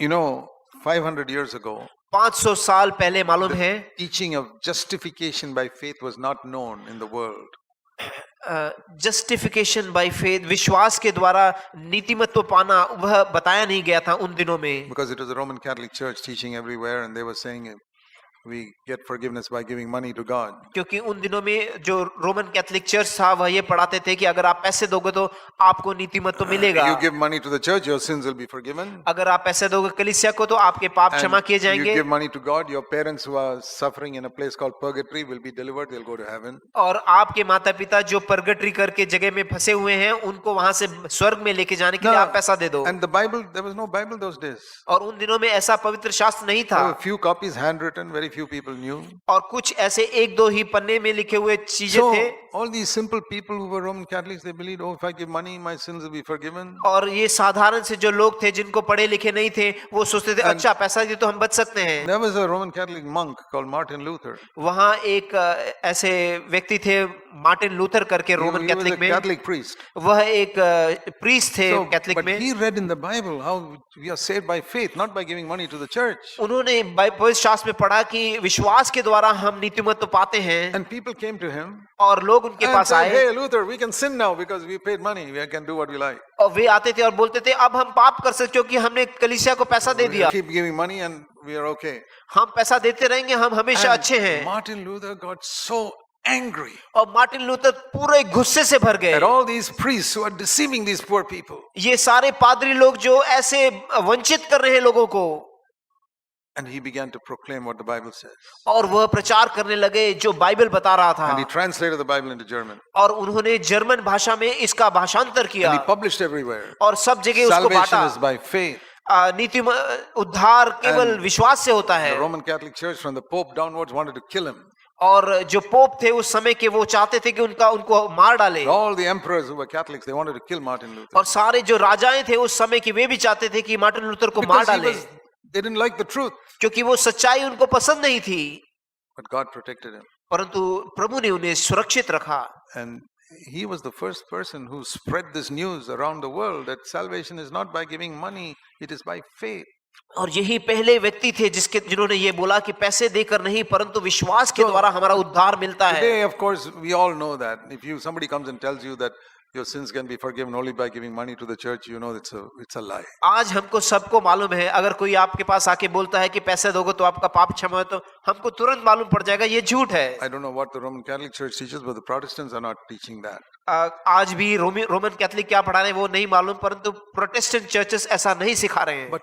You know, 500 years ago, 500 साल पहले मालूम है teaching of justification by faith was not known in the world. Justification by faith, विश्वास के द्वारा नीतिमत्व पाना, वह बताया नहीं गया था उन दिनों में, Because it was a Roman Catholic Church teaching everywhere, and they were saying we get forgiveness by giving money to God. क्योंकि उन दिनों में जो रोमन कैथोलिक चर्च था वह ये पढ़ाते थे कि अगर आप पैसे दोगे तो आपको नीतिमत्व मिलेगा। You give money to the church, your sins will be forgiven. अगर आप पैसे दोगे कलीसिया को तो आपके पाप क्षमा किए And you जाएंगे। give money to God, your parents who are suffering in a place called purgatory will be delivered, they'll go to heaven. और आपके माता पिता जो परगटरी करके जगह में फंसे हुए हैं उनको वहां से स्वर्ग में लेके जाने के लिए आप पैसा दे दो। And the Bible, there was no Bible those days. और उन दिनों में ऐसा पवित्र शास्त्र नहीं था, There were few copies handwritten, very few people knew. और कुछ ऐसे एक दो ही पन्ने में लिखे हुए चीजें So थे। all these simple people who were Roman Catholics, they believed, oh, if I give money, my sins will be forgiven. और ये साधारण से जो लोग थे जिनको पढ़े लिखे नहीं थे वो सोचते थे अच्छा पैसा दे तो हम बच सकते हैं। There was a Roman Catholic monk called Martin Luther. वहाँ एक ऐसे व्यक्ति थे मार्टिन लूथर करके He Roman was a Catholic में, Catholic priest. वह एक प्रीस्ट थे So, कैथलिक but में। he read in the Bible how we are saved by faith, not by giving money to the church. उन्होंने पवित्र शास्त्र में पढ़ा कि विश्वास के द्वारा हम नीतिमत्व पाते हैं, And people came to him और लोग उनके and पास said, आए hey Luther, we can sin now because we paid money. We can do what we like. और वे आते थे और बोलते थे अब हम पाप कर सकते हो कि हमने कलीसिया को पैसा दे We दिया, keep giving money and we are okay. हम पैसा देते रहेंगे, हम हमेशा And अच्छे हैं। Martin Luther got so angry और मार्टिन लूथर पूरे गुस्से से भर गए। at all these priests who are deceiving these poor people. ये सारे पादरी लोग जो ऐसे वंचित कर रहे हैं लोगों को, And he began to proclaim what the Bible says. और वह प्रचार करने लगे जो बाइबल बता रहा था। And he translated the Bible into German. और उन्होंने जर्मन भाषा में इसका भाषांतर किया And he published everywhere. और सब जगह उसको Salvation बांटा। is by faith. नीति उद्धार केवल And विश्वास से होता The है। Roman Catholic Church from the Pope downwards wanted to kill him. और जो पोप थे उस समय के वो चाहते थे कि उनको मार डाले, All the emperors who were Catholics, they wanted to kill Martin Luther. और सारे जो राजाएं थे उस समय की वे भी चाहते थे कि मार्टिन लूथर को मार Because डाले, they didn't like the truth. क्योंकि वो सच्चाई उनको पसंद नहीं थी। But God protected him. परंतु प्रभु ने उन्हें सुरक्षित रखा, And he was the first person who spread this news around the world that salvation is not by giving money, it is by faith. और यही पहले व्यक्ति थे जिन्होंने ये बोला कि पैसे देकर नहीं परंतु विश्वास के द्वारा हमारा उद्धार मिलता है। Today, of course, we all know that. If somebody comes and tells you that your sins can be forgiven only by giving money to the church, you know it's a lie. आज हमको सबको मालूम है, अगर कोई आपके पास आके बोलता है कि पैसे दोगे तो आपका पाप क्षमा है, तो हमको तुरंत मालूम पड़ जाएगा ये झूठ है। I don't know what the Roman Catholic Church teaches, but the Protestants are not teaching that. आज भी रोमन कैथलिक क्या पढ़ा रहे हैं वो नहीं मालूम, परंतु प्रोटेस्टेंट चर्चेस ऐसा नहीं सिखा रहे हैं। But